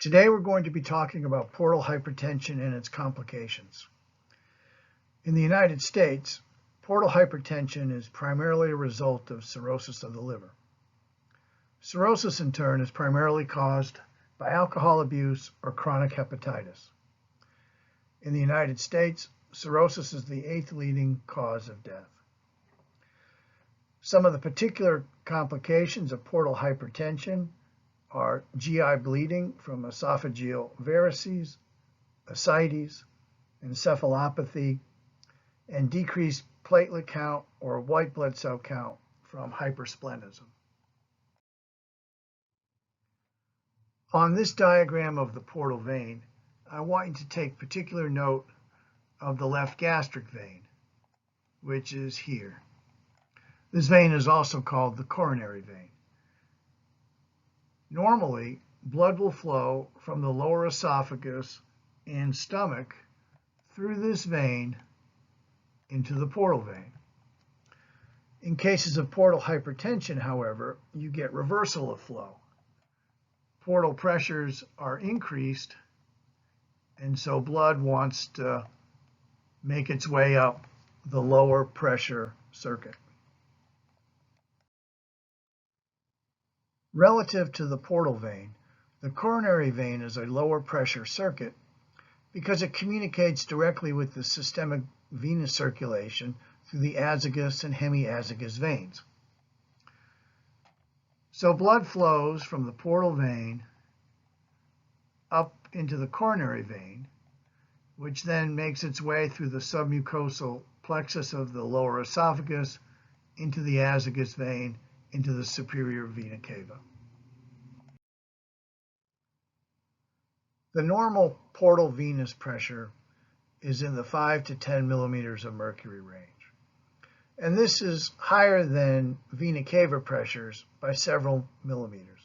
Today we're going to be talking about portal hypertension and its complications. In the United States, portal hypertension is primarily a result of cirrhosis of the liver. Cirrhosis, in turn, is primarily caused by alcohol abuse or chronic hepatitis. In the United States, cirrhosis is the 8th leading cause of death. Some of the particular complications of portal hypertension are GI bleeding from esophageal varices, ascites, encephalopathy, and decreased platelet count or white blood cell count from hypersplenism. On this diagram of the portal vein, I want you to take particular note of the left gastric vein, which is here. This vein is also called the coronary vein. Normally, blood will flow from the lower esophagus and stomach through this vein into the portal vein. In cases of portal hypertension, however, you get reversal of flow. Portal pressures are increased, and so blood wants to make its way up the lower pressure circuit. Relative to the portal vein, the coronary vein is a lower pressure circuit because it communicates directly with the systemic venous circulation through the azygos and hemiazygos veins. So blood flows from the portal vein up into the coronary vein, which then makes its way through the submucosal plexus of the lower esophagus into the azygos vein into the superior vena cava. The normal portal venous pressure is in the 5 to 10 millimeters of mercury range. And this is higher than vena cava pressures by several millimeters.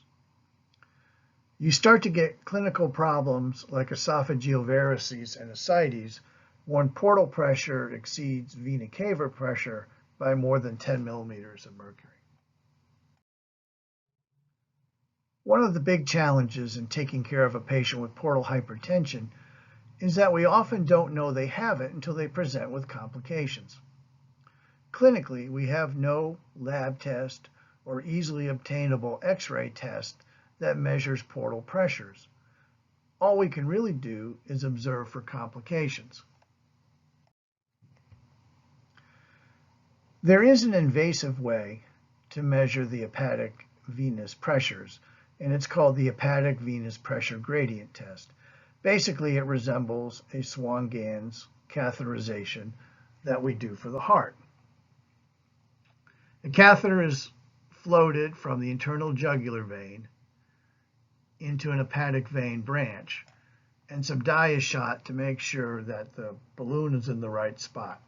You start to get clinical problems like esophageal varices and ascites when portal pressure exceeds vena cava pressure by more than 10 millimeters of mercury. One of the big challenges in taking care of a patient with portal hypertension is that we often don't know they have it until they present with complications. Clinically, we have no lab test or easily obtainable X-ray test that measures portal pressures. All we can really do is observe for complications. There is an invasive way to measure the hepatic venous pressures, and it's called the hepatic venous pressure gradient test. Basically, it resembles a Swan-Ganz catheterization that we do for the heart. The catheter is floated from the internal jugular vein into an hepatic vein branch, and some dye is shot to make sure that the balloon is in the right spot.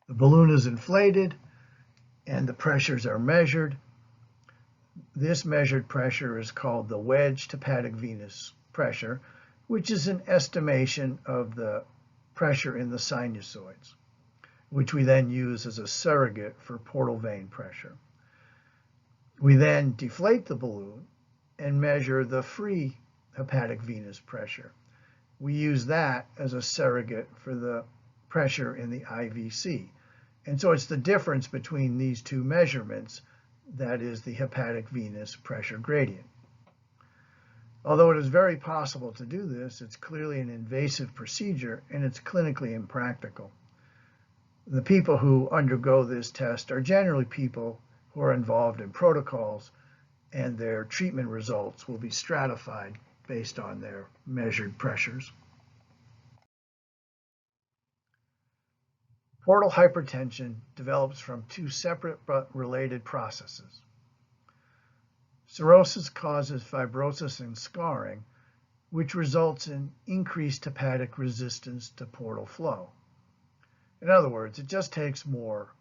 The balloon is inflated and the pressures are measured. This measured pressure is called the wedged hepatic venous pressure, which is an estimation of the pressure in the sinusoids, which we then use as a surrogate for portal vein pressure. We then deflate the balloon and measure the free hepatic venous pressure. We use that as a surrogate for the pressure in the IVC. And so it's the difference between these two measurements that is the hepatic venous pressure gradient. Although it is very possible to do this, it's clearly an invasive procedure and it's clinically impractical. The people who undergo this test are generally people who are involved in protocols, and their treatment results will be stratified based on their measured pressures. Portal hypertension develops from two separate but related processes. Cirrhosis causes fibrosis and scarring, which results in increased hepatic resistance to portal flow. In other words, it just takes more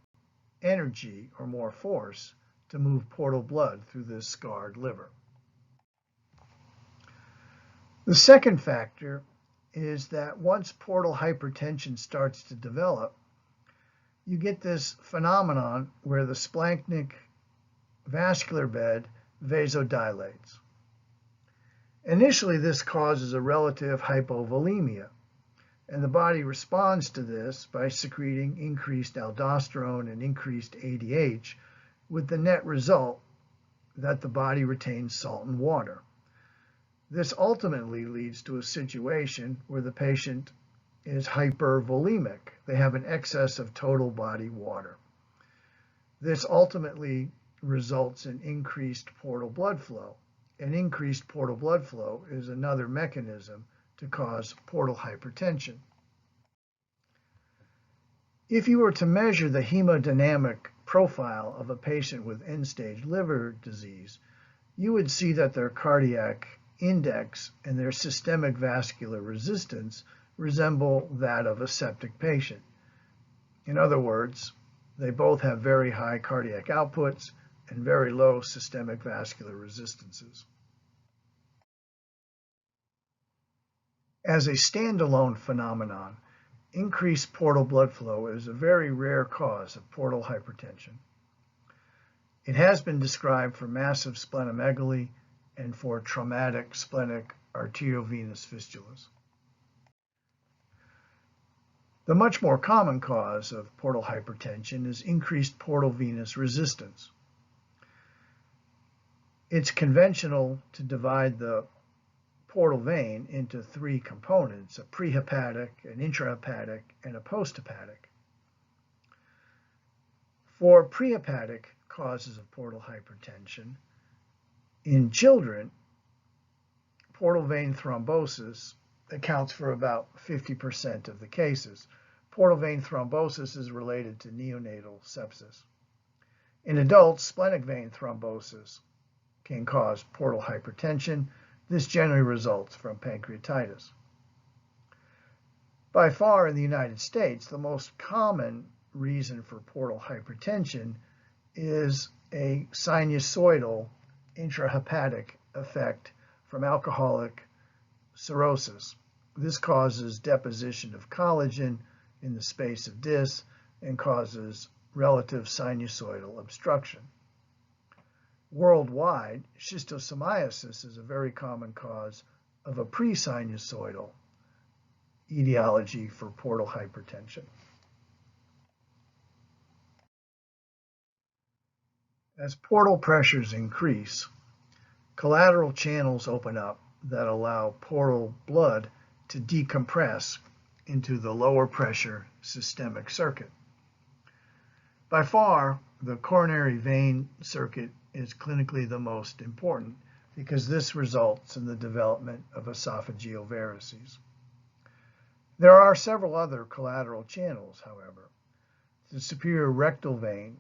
energy or more force to move portal blood through this scarred liver. The second factor is that once portal hypertension starts to develop, you get this phenomenon where the splanchnic vascular bed vasodilates. Initially, this causes a relative hypovolemia, and the body responds to this by secreting increased aldosterone and increased ADH, with the net result that the body retains salt and water. This ultimately leads to a situation where the patient is hypervolemic. They have an excess of total body water. This ultimately results in increased portal blood flow. And increased portal blood flow is another mechanism to cause portal hypertension. If you were to measure the hemodynamic profile of a patient with end-stage liver disease, you would see that their cardiac index and their systemic vascular resistance resemble that of a septic patient. In other words, they both have very high cardiac outputs and very low systemic vascular resistances. As a standalone phenomenon, increased portal blood flow is a very rare cause of portal hypertension. It has been described for massive splenomegaly and for traumatic splenic arteriovenous fistulas. The much more common cause of portal hypertension is increased portal venous resistance. It's conventional to divide the portal vein into three components: a prehepatic, an intrahepatic, and a posthepatic. For prehepatic causes of portal hypertension, in children, portal vein thrombosis accounts for about 50% of the cases. Portal vein thrombosis is related to neonatal sepsis. In adults, splenic vein thrombosis can cause portal hypertension. This generally results from pancreatitis. By far in the United States, the most common reason for portal hypertension is a sinusoidal intrahepatic effect from alcoholic cirrhosis. This causes deposition of collagen in the space of Dis and causes relative sinusoidal obstruction. Worldwide, schistosomiasis is a very common cause of a pre-sinusoidal etiology for portal hypertension. As portal pressures increase, collateral channels open up that allow portal blood to decompress into the lower pressure systemic circuit. By far, the coronary vein circuit is clinically the most important because this results in the development of esophageal varices. There are several other collateral channels, however. The superior rectal vein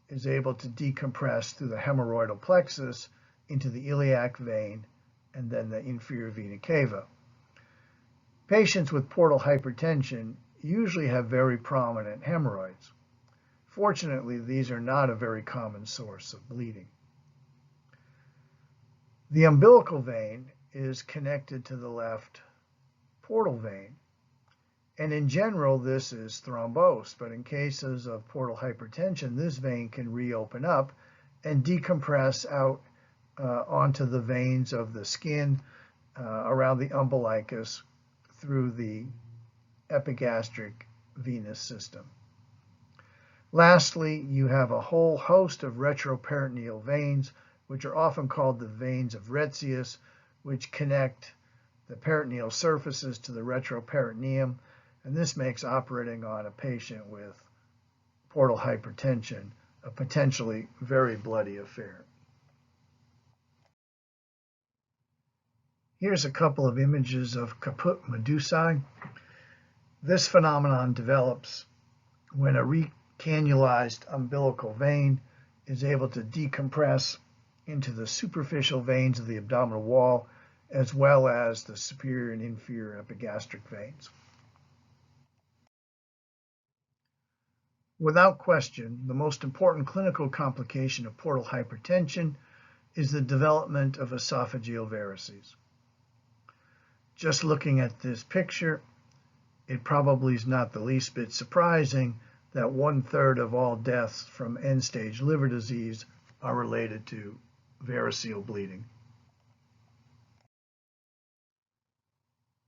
is able to decompress through the hemorrhoidal plexus into the iliac vein and then the inferior vena cava. Patients with portal hypertension usually have very prominent hemorrhoids. Fortunately, these are not a very common source of bleeding. The umbilical vein is connected to the left portal vein, and in general this is thrombosed, but in cases of portal hypertension, this vein can reopen up and decompress out onto the veins of the skin around the umbilicus through the epigastric venous system. Lastly, you have a whole host of retroperitoneal veins, which are often called the veins of Varices, which connect the peritoneal surfaces to the retroperitoneum, and this makes operating on a patient with portal hypertension a potentially very bloody affair. Here's a couple of images of caput medusae. This phenomenon develops when a recannulized umbilical vein is able to decompress into the superficial veins of the abdominal wall, as well as the superior and inferior epigastric veins. Without question, the most important clinical complication of portal hypertension is the development of esophageal varices. Just looking at this picture, it probably is not the least bit surprising that 1/3 of all deaths from end-stage liver disease are related to variceal bleeding.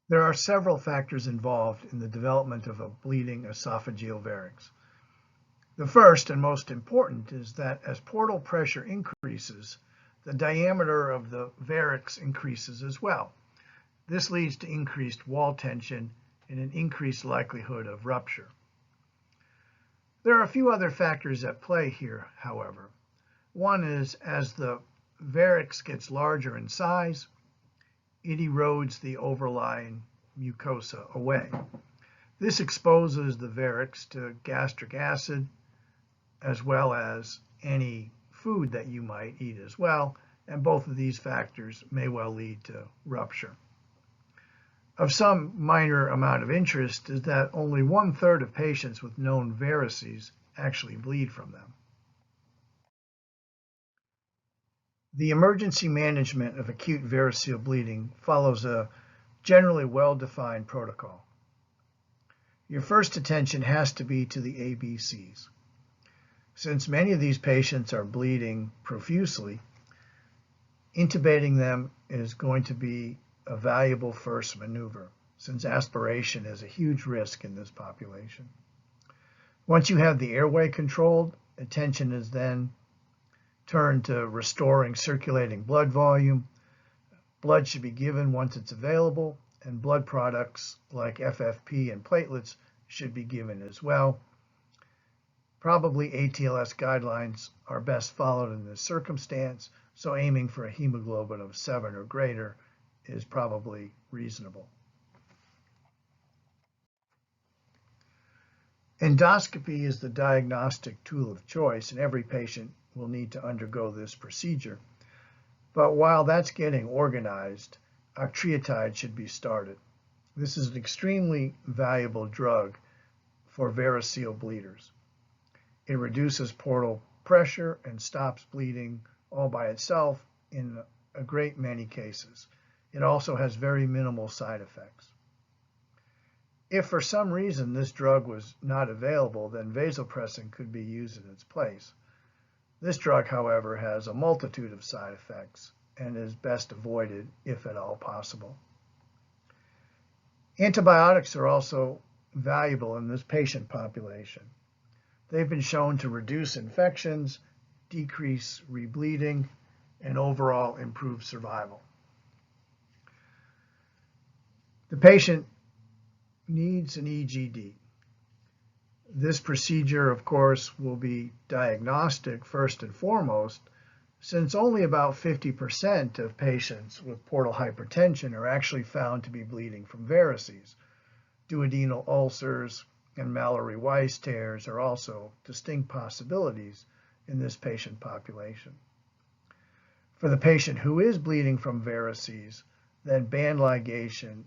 There are several factors involved in the development of a bleeding esophageal varix. The first and most important is that as portal pressure increases, the diameter of the varix increases as well. This leads to increased wall tension and an increased likelihood of rupture. There are a few other factors at play here, however. One is as the varix gets larger in size, it erodes the overlying mucosa away. This exposes the varix to gastric acid as well as any food that you might eat as well, and both of these factors may well lead to rupture. Of some minor amount of interest is that only 1/3 of patients with known varices actually bleed from them. The emergency management of acute variceal bleeding follows a generally well-defined protocol. Your first attention has to be to the ABCs. Since many of these patients are bleeding profusely, intubating them is going to be a valuable first maneuver, since aspiration is a huge risk in this population. Once you have the airway controlled, attention is then turned to restoring circulating blood volume. Blood should be given once it's available, and blood products like FFP and platelets should be given as well. Probably ATLS guidelines are best followed in this circumstance, so aiming for a hemoglobin of 7 or greater is probably reasonable. Endoscopy is the diagnostic tool of choice, and every patient will need to undergo this procedure. But while that's getting organized, Octreotide should be started. This is an extremely valuable drug for variceal bleeders. It reduces portal pressure and stops bleeding all by itself in a great many cases. It also has very minimal side effects. If for some reason this drug was not available, then vasopressin could be used in its place. This drug, however, has a multitude of side effects and is best avoided if at all possible. Antibiotics are also valuable in this patient population. They've been shown to reduce infections, decrease rebleeding, and overall improve survival. The patient needs an EGD. This procedure, of course, will be diagnostic first and foremost, since only about 50% of patients with portal hypertension are actually found to be bleeding from varices. Duodenal ulcers and Mallory-Weiss tears are also distinct possibilities in this patient population. For the patient who is bleeding from varices, then band ligation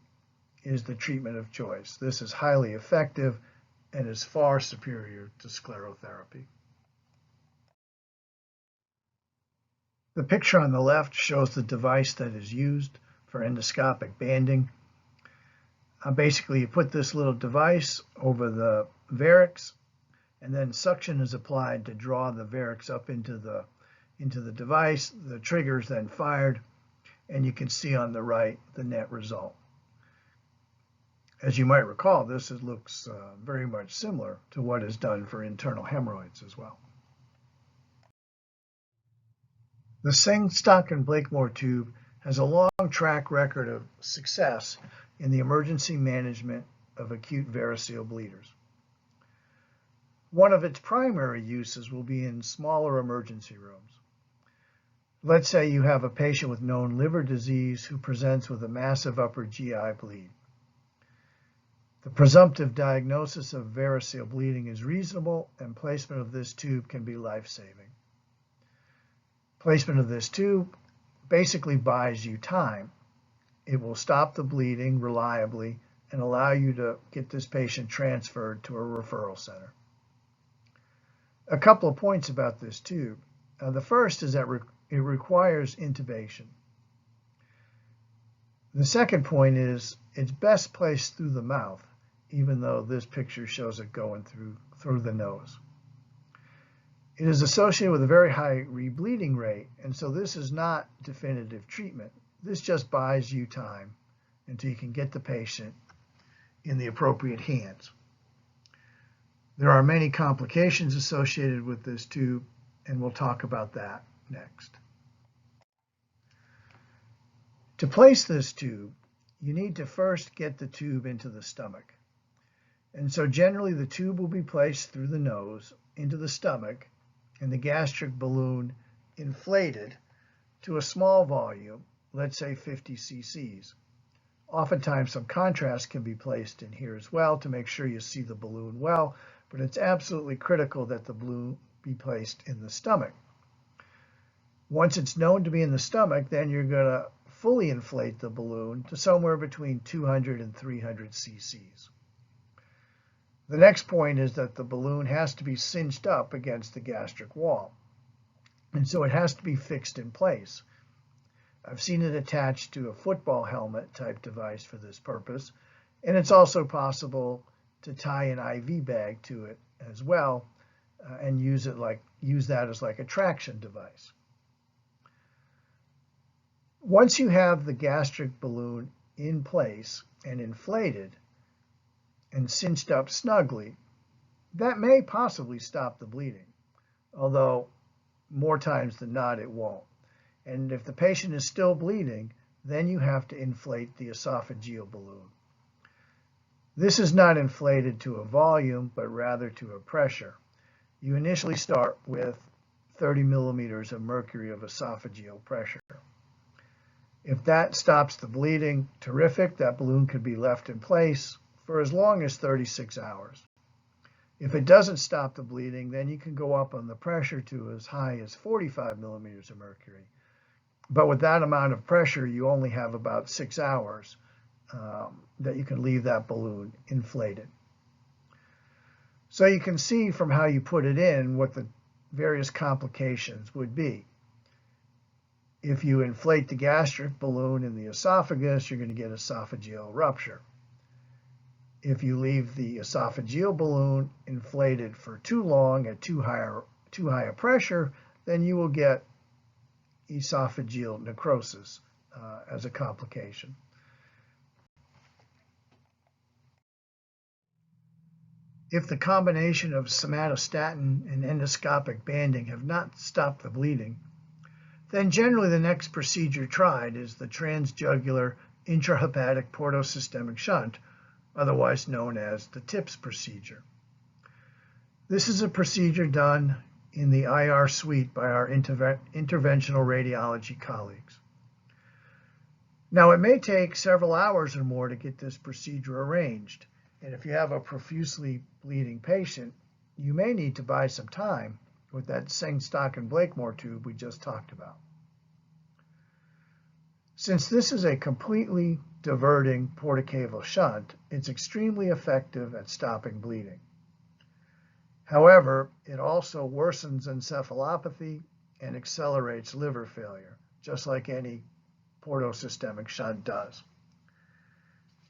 is the treatment of choice. This is highly effective and is far superior to sclerotherapy. The picture on the left shows the device that is used for endoscopic banding. Basically, you put this little device over the varix, and then suction is applied to draw the varix up into the device. The trigger is then fired, and you can see on the right the net result. As you might recall, this looks very much similar to what is done for internal hemorrhoids as well. The Singh, Stock, and Blakemore tube has a long track record of success in the emergency management of acute variceal bleeders. One of its primary uses will be in smaller emergency rooms. Let's say you have a patient with known liver disease who presents with a massive upper GI bleed. The presumptive diagnosis of variceal bleeding is reasonable, and placement of this tube can be life-saving. Placement of this tube basically buys you time. It will stop the bleeding reliably and allow you to get this patient transferred to a referral center. A couple of points about this tube. The first is that it requires intubation. The second point is it's best placed through the mouth, even though this picture shows it going through the nose. It is associated with a very high rebleeding rate, and so this is not definitive treatment. This just buys you time until you can get the patient in the appropriate hands. There are many complications associated with this tube, and we'll talk about that next. To place this tube, you need to first get the tube into the stomach. And so generally the tube will be placed through the nose into the stomach and the gastric balloon inflated to a small volume, let's say 50 cc's. Oftentimes some contrast can be placed in here as well to make sure you see the balloon well, but it's absolutely critical that the balloon be placed in the stomach. Once it's known to be in the stomach, then you're going to fully inflate the balloon to somewhere between 200 and 300 cc's. The next point is that the balloon has to be cinched up against the gastric wall, and so it has to be fixed in place. I've seen it attached to a football helmet type device for this purpose, and it's also possible to tie an IV bag to it as well and use that as like a traction device. Once you have the gastric balloon in place and inflated and cinched up snugly, that may possibly stop the bleeding, although more times than not it won't. And if the patient is still bleeding, then you have to inflate the esophageal balloon. This is not inflated to a volume, but rather to a pressure. You initially start with 30 millimeters of mercury of esophageal pressure. If that stops the bleeding, terrific, that balloon could be left in place for as long as 36 hours. If it doesn't stop the bleeding, then you can go up on the pressure to as high as 45 millimeters of mercury. But with that amount of pressure, you only have about 6 hours that you can leave that balloon inflated. So you can see from how you put it in what the various complications would be. If you inflate the gastric balloon in the esophagus, you're going to get esophageal rupture. If you leave the esophageal balloon inflated for too long at too high a pressure, then you will get esophageal necrosis as a complication. If the combination of somatostatin and endoscopic banding have not stopped the bleeding, then generally the next procedure tried is the transjugular intrahepatic portosystemic shunt, otherwise known as the TIPS procedure. This is a procedure done in the IR suite by our interventional radiology colleagues. Now, it may take several hours or more to get this procedure arranged, and if you have a profusely bleeding patient, you may need to buy some time with that Sengstock and Blakemore tube we just talked about. Since this is a completely diverting portacaval shunt, it's extremely effective at stopping bleeding. However, it also worsens encephalopathy and accelerates liver failure, just like any portosystemic shunt does.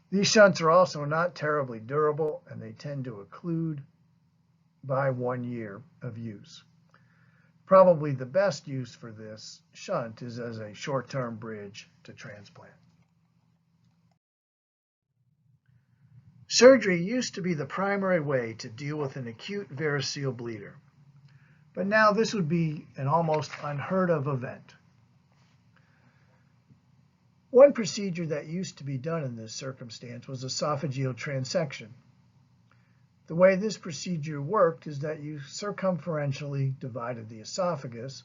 These shunts are also not terribly durable, and they tend to occlude by 1 year of use. Probably the best use for this shunt is as a short-term bridge to transplant. Surgery used to be the primary way to deal with an acute variceal bleeder, but now this would be an almost unheard of event. One procedure that used to be done in this circumstance was esophageal transection. The way this procedure worked is that you circumferentially divided the esophagus,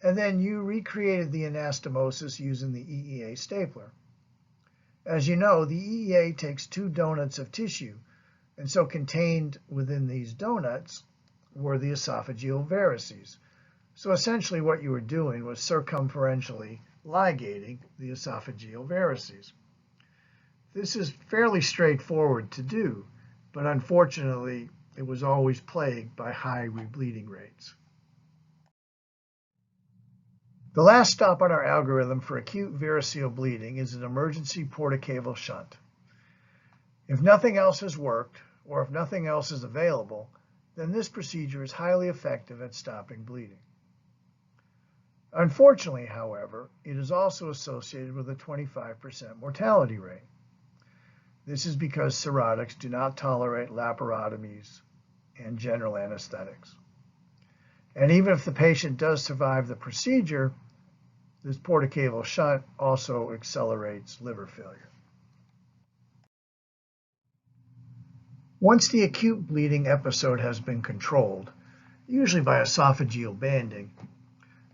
and then you recreated the anastomosis using the EEA stapler. As you know, the EEA takes 2 donuts of tissue, and so contained within these donuts were the esophageal varices. So essentially what you were doing was circumferentially ligating the esophageal varices. This is fairly straightforward to do, but unfortunately it was always plagued by high rebleeding rates. The last stop on our algorithm for acute variceal bleeding is an emergency portacaval shunt. If nothing else has worked, or if nothing else is available, then this procedure is highly effective at stopping bleeding. Unfortunately, however, it is also associated with a 25% mortality rate. This is because cirrhotics do not tolerate laparotomies and general anesthetics. And even if the patient does survive the procedure, this portacaval shunt also accelerates liver failure. Once the acute bleeding episode has been controlled, usually by esophageal banding,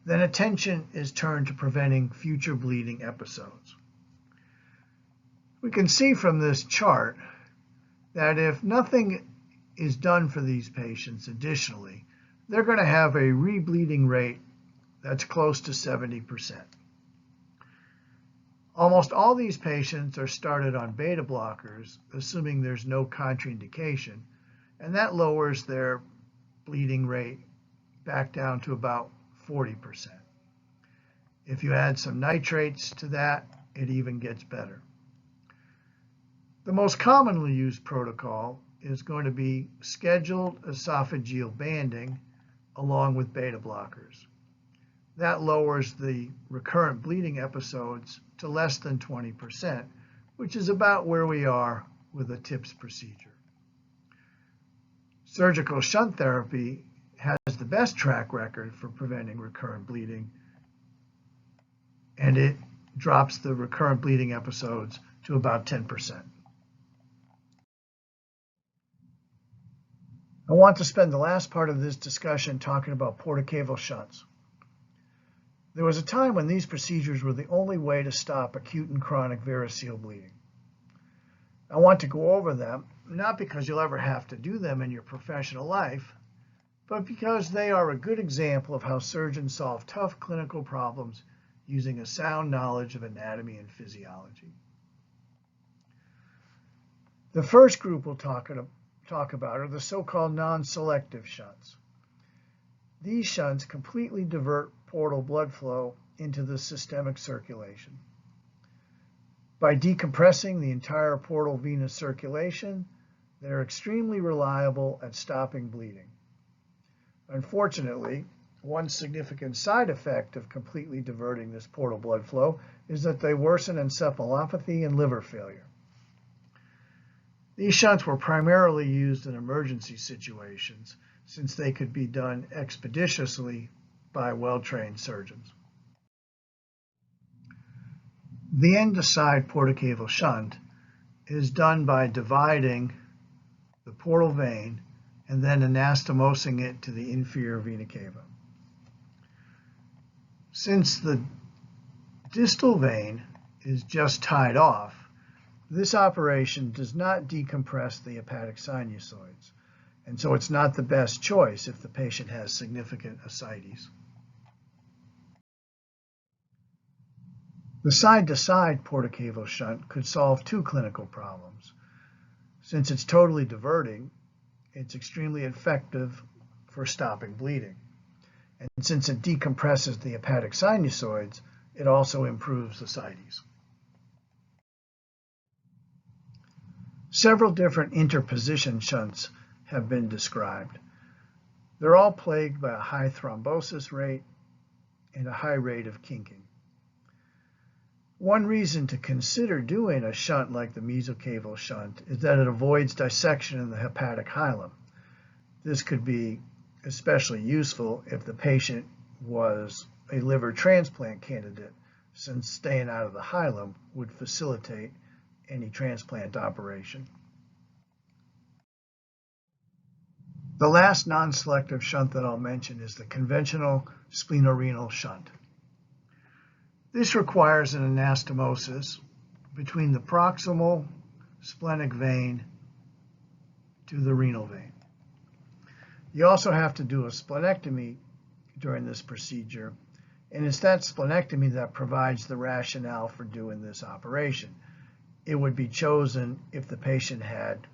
then attention is turned to preventing future bleeding episodes. We can see from this chart that if nothing is done for these patients additionally, they're going to have a rebleeding rate that's close to 70%. Almost all these patients are started on beta blockers, assuming there's no contraindication, and that lowers their bleeding rate back down to about 40%. If you add some nitrates to that, it even gets better. The most commonly used protocol is going to be scheduled esophageal banding along with beta blockers. That lowers the recurrent bleeding episodes to less than 20%, which is about where we are with a TIPS procedure. Surgical shunt therapy has the best track record for preventing recurrent bleeding, and it drops the recurrent bleeding episodes to about 10%. I want to spend the last part of this discussion talking about portacaval shunts. There was a time when these procedures were the only way to stop acute and chronic variceal bleeding. I want to go over them, not because you'll ever have to do them in your professional life, but because they are a good example of how surgeons solve tough clinical problems using a sound knowledge of anatomy and physiology. The first group we'll talk about are the so-called non-selective shunts. These shunts completely divert portal blood flow into the systemic circulation. By decompressing the entire portal venous circulation, they're extremely reliable at stopping bleeding. Unfortunately, one significant side effect of completely diverting this portal blood flow is that they worsen encephalopathy and liver failure. These shunts were primarily used in emergency situations since they could be done expeditiously by well-trained surgeons. The end-to-side portacaval shunt is done by dividing the portal vein and then anastomosing it to the inferior vena cava. Since the distal vein is just tied off, this operation does not decompress the hepatic sinusoids, and so it's not the best choice if the patient has significant ascites. The side-to-side portacaval shunt could solve two clinical problems. Since it's totally diverting, it's extremely effective for stopping bleeding. And since it decompresses the hepatic sinusoids, it also improves ascites. Several different interposition shunts have been described. They're all plagued by a high thrombosis rate and a high rate of kinking. One reason to consider doing a shunt like the mesocaval shunt is that it avoids dissection in the hepatic hilum. This could be especially useful if the patient was a liver transplant candidate, since staying out of the hilum would facilitate any transplant operation. The last non-selective shunt that I'll mention is the conventional splenorenal shunt. This requires an anastomosis between the proximal splenic vein to the renal vein. You also have to do a splenectomy during this procedure, and it's that splenectomy that provides the rationale for doing this operation. It would be chosen if the patient had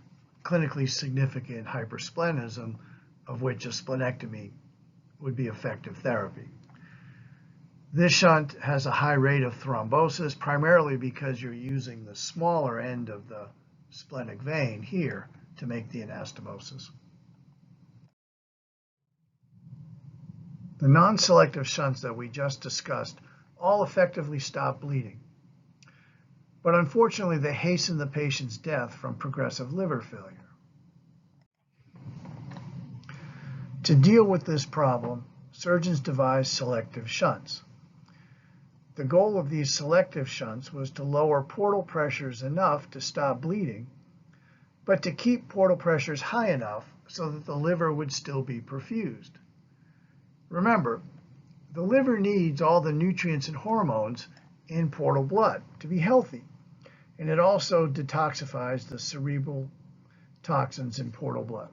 clinically significant hypersplenism, of which a splenectomy would be effective therapy. This shunt has a high rate of thrombosis, primarily because you're using the smaller end of the splenic vein here to make the anastomosis. The non-selective shunts that we just discussed all effectively stop bleeding. but unfortunately they hasten the patient's death from progressive liver failure. To deal with this problem, surgeons devised selective shunts. The goal of these selective shunts was to lower portal pressures enough to stop bleeding, but to keep portal pressures high enough so that the liver would still be perfused. Remember, the liver needs all the nutrients and hormones in portal blood to be healthy, and it also detoxifies the cerebral toxins in portal blood.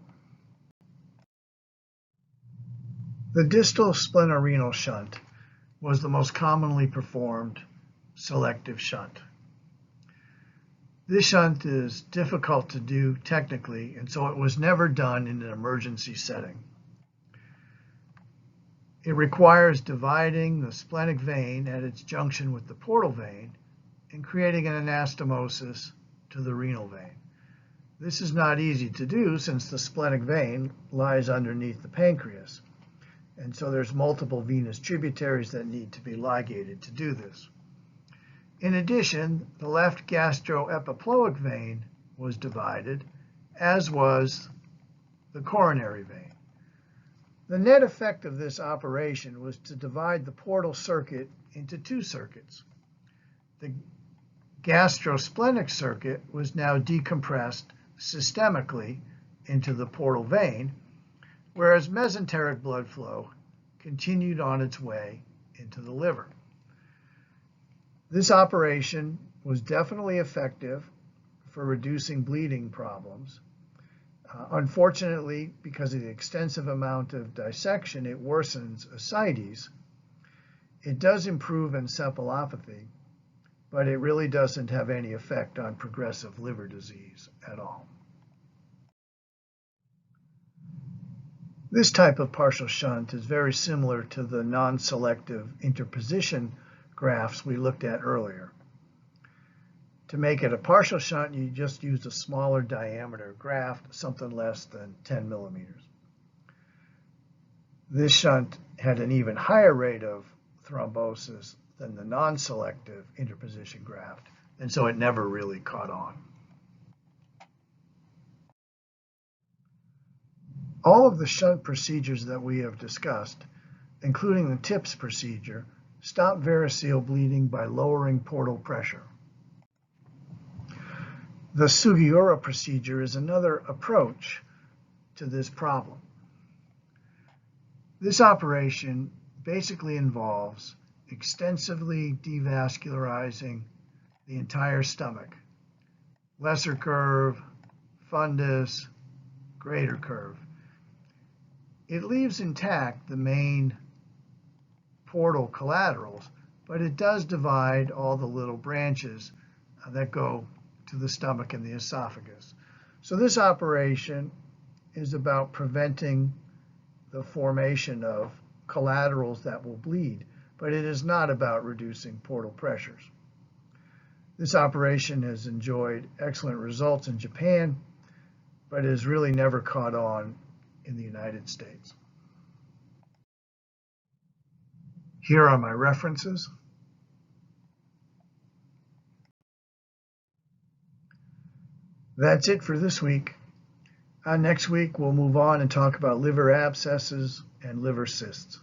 The distal splenorenal shunt was the most commonly performed selective shunt. This shunt is difficult to do technically, and so it was never done in an emergency setting. It requires dividing the splenic vein at its junction with the portal vein and creating an anastomosis to the renal vein. This is not easy to do since the splenic vein lies underneath the pancreas, and so there's multiple venous tributaries that need to be ligated to do this. In addition, the left gastroepiploic vein was divided, as was the coronary vein. The net effect of this operation was to divide the portal circuit into two circuits. The gastrosplenic circuit was now decompressed systemically into the portal vein, whereas mesenteric blood flow continued on its way into the liver. This operation was definitely effective for reducing bleeding problems. Unfortunately, because of the extensive amount of dissection, it worsens ascites. It does improve encephalopathy, but it really doesn't have any effect on progressive liver disease at all. This type of partial shunt is very similar to the non-selective interposition grafts we looked at earlier. To make it a partial shunt, you just use a smaller diameter graft, something less than 10 millimeters. This shunt had an even higher rate of thrombosis than the non-selective interposition graft, and so it never really caught on. All of the shunt procedures that we have discussed, including the TIPS procedure, stop variceal bleeding by lowering portal pressure. The Sugiura procedure is another approach to this problem. This operation basically involves extensively devascularizing the entire stomach, lesser curve, fundus, greater curve. It leaves intact the main portal collaterals, but it does divide all the little branches that go to the stomach and the esophagus. So this operation is about preventing the formation of collaterals that will bleed, but it is not about reducing portal pressures. This operation has enjoyed excellent results in Japan, but has really never caught on in the United States. Here are my references. That's it for this week. Next week, we'll move on and talk about liver abscesses and liver cysts.